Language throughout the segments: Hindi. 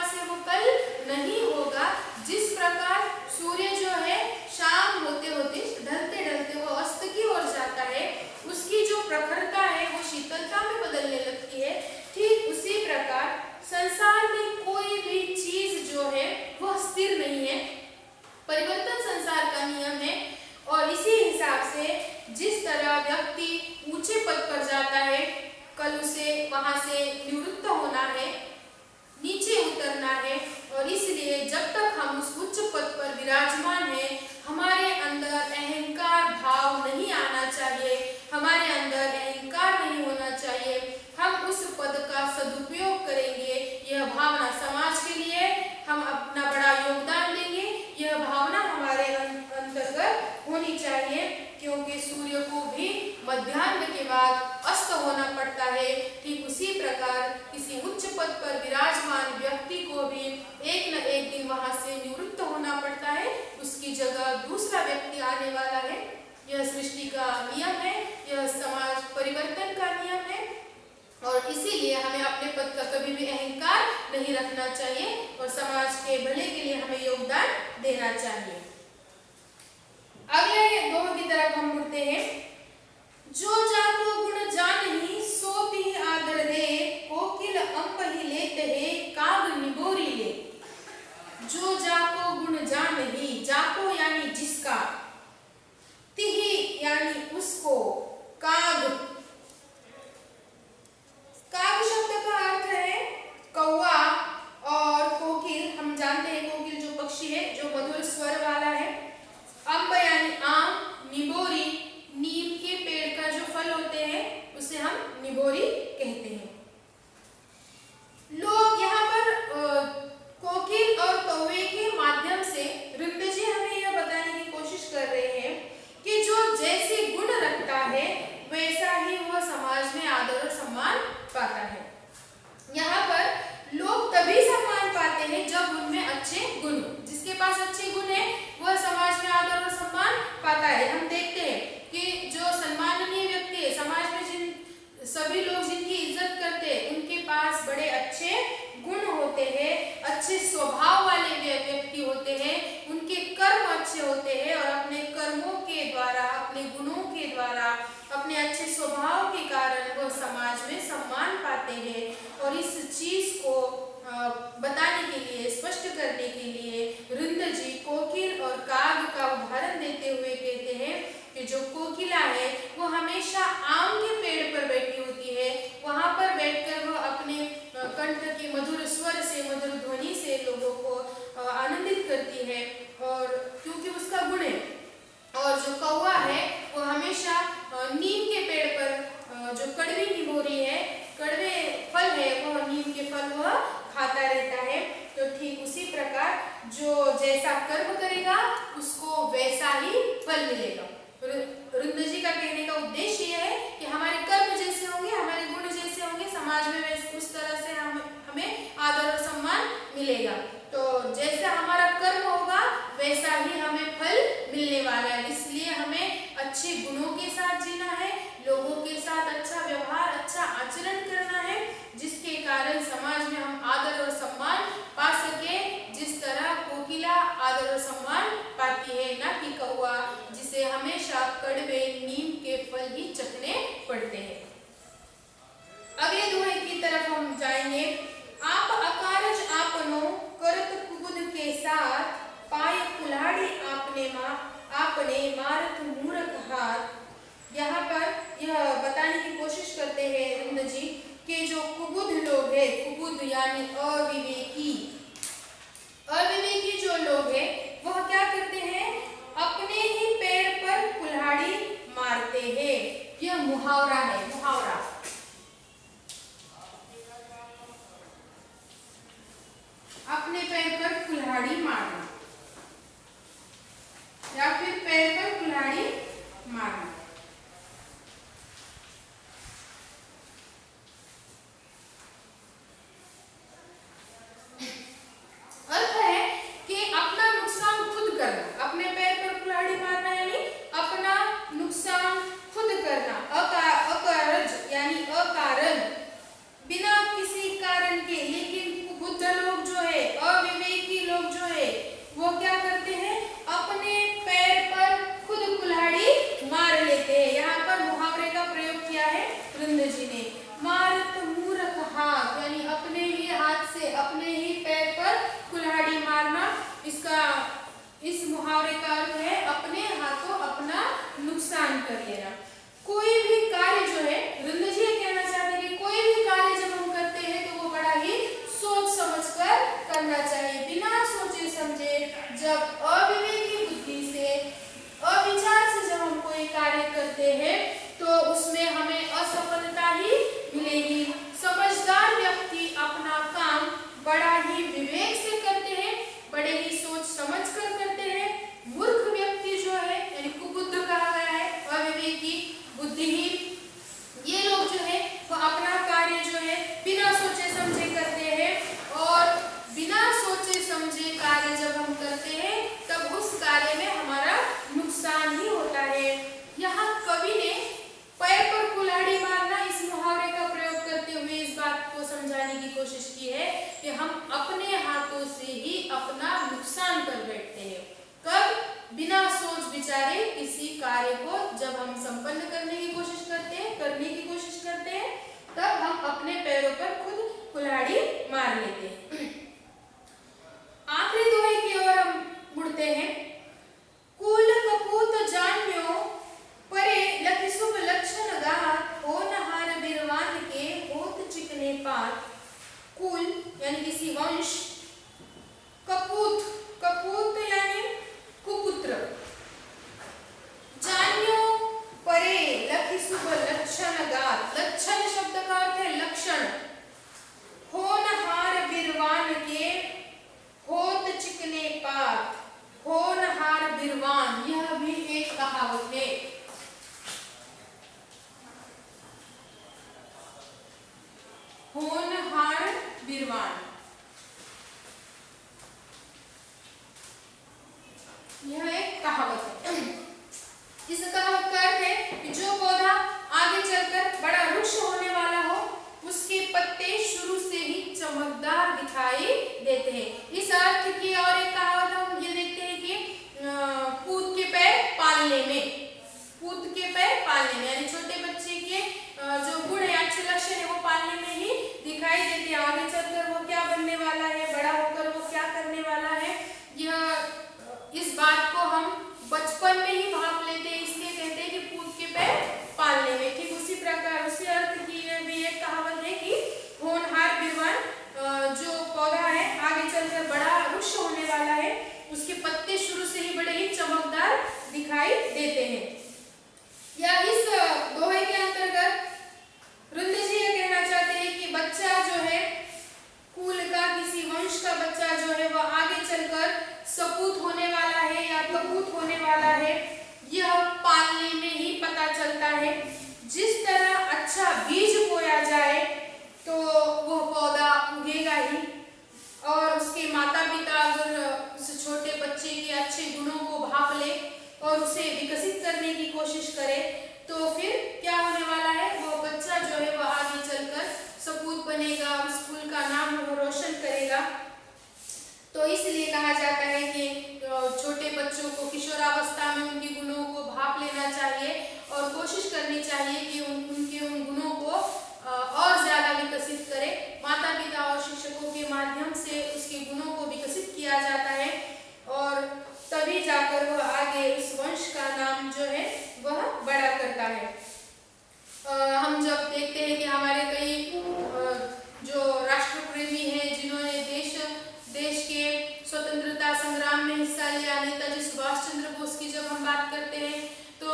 प्रकार से वो कल नहीं होगा। जिस प्रकार सूर्य जो है शाम होते होते ढलते ढलते वो अस्त की ओर जाता है, उसकी जो प्रखरता है वो शीतलता में बदलने लगती है, ठीक उसी प्रकार संसार में कोई भी चीज जो है वह स्थिर नहीं है। परिवर्तन संसार का नियम है। और इसी हिसाब से जिस तरह व्यक्ति ऊंचे पद पर जाता है, कल उसे वहां से निवृत्त होना है, नीचे उतरना है। और इसलिए जब तक हम उस उच्च पद पर विराजमान हैं, हमारे अंदर अहंकार भाव नहीं आना चाहिए, हमारे अंदर अहंकार नहीं होना चाहिए। हम उस पद का सदुपयोग करेंगे, यह भावना समाज के लिए हम अपना बड़ा योगदान देंगे, यह भावना हमारे अंतर्गत होनी चाहिए। क्योंकि सूर्य को भी मध्याह्न के बाद अस्त होना पड़ता है, ठीक उसी प्रकार किसी उच्च पद पर विराजमान व्यक्ति को भी एक न एक दिन वहां से निवृत्त होना पड़ता है, उसकी जगह दूसरा व्यक्ति आने वाला है। यह सृष्टि का नियम है, यह समाज परिवर्तन का नियम है। और इसीलिए हमें अपने पद का कभी भी अहंकार नहीं रखना चाहिए और समाज के भले के लिए हमें योगदान देना चाहिए। अगले दोह की तरफ हम मुड़ते हैं। जो जाको गुण जानहि सो तिहि आदर दे, कोकिल अंप ही लेत है काग निबोरी ले। जो जाको गुण जानहि, जाको यानी जिसका, तिहि यानी उसको, काग, काग शब्द का अर्थ है कौवा और कोकिल। हम जानते हैं कोकिल जो पक्षी है जो मधुर स्वर वाला है। अंब यानी आम, निबोरी नीम के पेड़ का जो फल होते हैं उसे हम निबोरी कहते हैं। लोग यहाँ पर कोकिल और कौवे के माध्यम से रुद्र जी हमें यह बताने की कोशिश कर रहे हैं कि जो जैसे गुण रखता है वैसा ही वह समाज में आदर और सम्मान पाता है। यहाँ पर लोग तभी सम्मान पाते हैं जब उनमें अच्छे गुण, जिसके पास अच्छे गुण है वह समाज में आदर और सम्मान पाता है। हम देखते हैं कि जो सम्माननीय व्यक्ति है, समाज में जिन सभी लोग जिनकी इज्जत करते हैं उनके पास बड़े अच्छे गुण होते हैं, अच्छे स्वभाव वाले व्यक्ति होते हैं, उनके कर्म अच्छे होते हैं और अपने कर्मों के द्वारा, अपने गुणों के द्वारा, अपने अच्छे स्वभाव के कारण वह समाज में सम्मान पाते हैं। और इस चीज को बताने के लिए, स्पष्ट करने के लिए रुद्र जी कोकिल और काग का उदाहरण देते हुए कहते हैं कि जो कोकिला है वो हमेशा आम के पेड़ पर बैठी होती है, वहां पर बैठकर वह अपने कंठ के मधुर स्वर से, मधुर ध्वनि से लोगों को आनंदित करती है और क्योंकि उसका गुण है। और जो कौवा है वो हमेशा नीम के पेड़ पर जो कड़वी निबोरी है, कड़वे फल है, वह नीम के फल वह खाता रहता है। तो ठीक उसी प्रकार जो जैसा कर्म करेगा उसको वैसा ही फल मिलेगा। रुद्र जी का कहने का उद्देश्य यह है कि हमारे कर्म जैसे होंगे, हमारे गुण जैसे होंगे, समाज में वैसे उस तरह से हमें आदर और सम्मान मिलेगा। तो जैसा हमारा कर्म होगा वैसा ही हमें फल मिलने वाला है। इसलिए हमें अच्छे गुणों के साथ जीना है, लोगों के साथ अच्छा व्यवहार, अच्छा आचरण करना है, जिसके कारण समाज में हम आदर और सम्मान पा सके। जिस तरह कोकिला आदर और सम्मान पाती है, ना कि कौवा जिसे हमेशा कड़वे नीम के फल ही चखने पड़ते हैं। अगले दोहे की तरफ हम जाएंगे। आप अकारज आपनो करत कुबुद के साथ, पाय कुल्हाड़ी आपने मारत मूर्ख हाथ। यहाँ पर यह बताने की कोशिश करते हैं रुद्र जी कि जो कुबुद लोग हैं, कुबुद यानी अविवेकी जो लोग हैं वह क्या करते हैं, अपने ही पेड़ पर कुल्हाड़ी मारते हैं। यह मुहावरा है, मुहावरा। अपने पैर पर कुल्हाड़ी मारना या फिर पैर पर कुल्हाड़ी मारना। अर्थ है कि अपना नुकसान खुद करना। अपने पैर पर कुल्हाड़ी मारना यानी अपना नुकसान खुद करना। अकारज यानी अकारण, बिना किसी कारण के। लेकिन बुद्ध लोग जो है नुकसान कर लेना। कोई भी कार्य जो है, वृंद जी ये कहना चाहते हैं कि कोई भी कार्य जब हम करते हैं तो वो बड़ा ही सोच समझकर करना चाहिए, बिना सोचे समझे। जब अविवेकी बुद्धि से, अविचार से जब हम कोई कार्य करते हैं तो उसमें हमें असफलता ही मिलेगी। समझदार व्यक्ति अपना काम बड़ा ही विवेक से करते हैं, बड़े ही सोच समझ कर करते हैं। मूर्ख व्यक्ति जो है, यानी कुबुद्ध कहा गया है, अविवेकी, बुद्धिहीन, ये लोग जो है वो अपना कार्य जो है बिना सोचे समझे करते हैं। और बिना सोचे समझे कार्य जब हम करते हैं तब उस कार्य में हमारा नुकसान ही होता है। यहाँ कवि ने पैर पर कुल्हाड़ी मारना इस मुहावरे का प्रयोग करते हुए इस बात को समझाने की कोशिश की है कि हम अपने हाथों से ही अपना नुकसान कर बैठते हैं। कब? बिना सोच विचारे किसी कार्य को जब हम संपन्न करने की कोशिश करते हैं तब हम अपने पैरों पर खुद कुल्हाड़ी मार लेते हैं। आखिरी दोहे की ओर हम मुड़ते हैं। कुल कपूत जान्यो परे लखि शुभ लक्षण गात, होनहार बिरवान के होत चिकने पात। कुल यानी किसी वंश, कपूत, कपूत यानी कुपुत्र, जान्यो परे लखि शुभ लक्षण गात, लक्षण शब्द का अर्थ है लक्षण। होनहार बिरवान के होत चिकने पात, होनहार बिरवान यह भी एक कहावत है। होनहार बिरवान यह एक कहावत है। इस कहावत का अर्थ है कि जो पौधा आगे चलकर बड़ा वृक्ष होने वाला हो उसके पत्ते शुरू से ही चमकदार दिखाई देते हैं। इस अर्थ की और एक कहावत हम ये देखते हैं कि पूत के पैर पालने में, पूत के पैर पालने में यानी छोटे बच्चे के जो गुण है, अच्छे लक्षण है वो पालने में ही दिखाई देते हैं। आगे चलकर वो क्या बनने वाला है, बड़ा होकर वो क्या करने वाला है, यह इस बात को हम बचपन में ही भाप लेते हैं, इसलिए कहते हैं कि पूत के पैर पालने में। ठीक उसी प्रकार उसी अर्थ की भी एक कहावत है कि होनहार बिरवान जो पौधा है आगे चलकर बड़ा वृक्ष होने वाला है, उसके पत्ते शुरू से ही बड़े ही चमकदार दिखाई देते हैं। या इस दोहे के अंतर्गत वृंद जी ये कहना चाहते हैं कि बच्चा जो है, कुल का किसी वंश का बच्चा जो है वह आगे चलकर सपूत होने वाला है या कपूत होने वाला है, यह पालने में ही पता चलता है। जिस तरह अच्छा बीज बोया जाए तो वह पौधा उगेगा ही, और उसके माता पिता अगर उस छोटे बच्चे के अच्छे गुणों को भाप ले और उसे विकसित करने की कोशिश करे तो फिर क्या होने वाला है, वह बच्चा जो है वह आगे चलकर सपूत बनेगा, स्कूल का नाम रोशन करेगा। तो इसलिए कहा जाता है कि छोटे बच्चों को किशोरावस्था में उनके गुणों को भाप लेना चाहिए और कोशिश करनी चाहिए कि उनके उन गुणों को और ज्यादा विकसित करें। माता पिता और शिक्षकों के माध्यम से उसके गुणों को विकसित किया जाता है और तभी जाकर वह आगे उस वंश का नाम जो है वह बड़ा करता है। हम जब देखते हैं कि हमारे कई जो राष्ट्रप्रेमी हैं जिन्होंने देश के स्वतंत्रता संग्राम में हिस्सा लिया, नेताजी सुभाष चंद्र बोस की जब हम बात करते हैं तो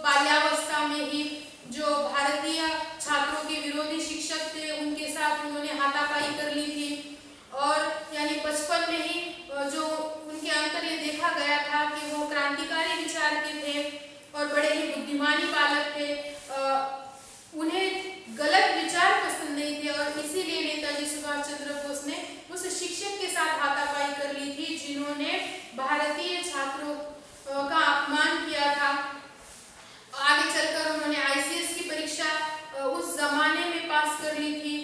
बाल्यावस्था में ही जो भारतीय छात्रों के विरोधी शिक्षक थे उनके साथ उन्होंने हाथापाई कर ली थी, और यानी बचपन में ही जो उनके अंतर ये देखा गया था कि वो क्रांतिकारी विचार के थे और बड़े ही बुद्धिमानी बालक थे। उन्हें गलत विचार पसंद नहीं थे और इसीलिए नेताजी सुभाष चंद्र बोस ने उस शिक्षक के साथ हाथापाई कर ली थी जिन्होंने भारतीय छात्रों का अपमान किया था। आगे चलकर उन्होंने आईसीएस की परीक्षा उस जमाने में पास कर ली थी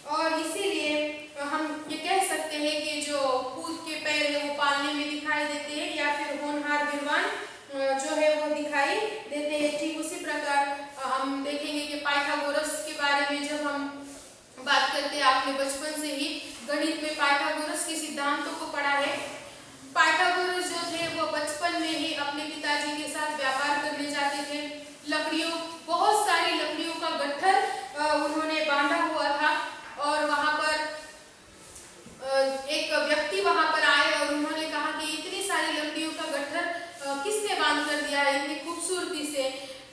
और इसीलिए हम ये कह सकते हैं कि जो पूत के पैर है वो पालने में दिखाई देते हैं या फिर होनहार विद्वान जो है वो दिखाई देते हैं। ठीक उसी प्रकार हम देखेंगे कि पाइथागोरस के बारे में जब हम बात करते हैं, आपने बचपन से ही गणित में पाइथागोरस के सिद्धांतों को पढ़ा है। पाइथागोरस जो थे वो बचपन में ही अपने पिताजी के साथ व्यापार करने जाते थे। कर दिया है इतनी खूबसूरती से,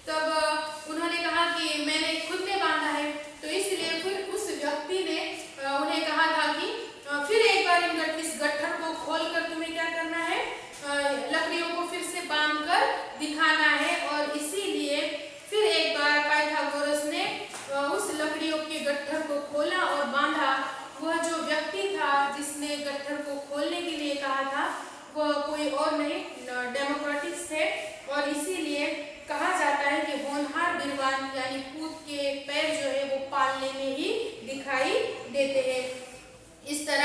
तब उन्होंने कहा कि मैंने खुद ने बांधा है। तो इसलिए फिर उस व्यक्ति ने उन्हें कहा था कि फिर एक बार इस गट्ठर को खोलकर तुम्हें क्या करना है, लकड़ियों को फिर से बांध कर दिखाना है। और इसीलिए फिर एक बार पाइथागोरस ने उस लकड़ियों के गट्ठर को खोला और बांधा। वह जो व्यक्ति था जिसने गट्ठर को खोलने के लिए कहा था, वह कोई और नहीं, डेमोक्रेटिस थे। और इसीलिए कहा जाता है कि होनहार वीरवान यानी पूत के पैर जो है वो पालने में ही दिखाई देते हैं। इस तरह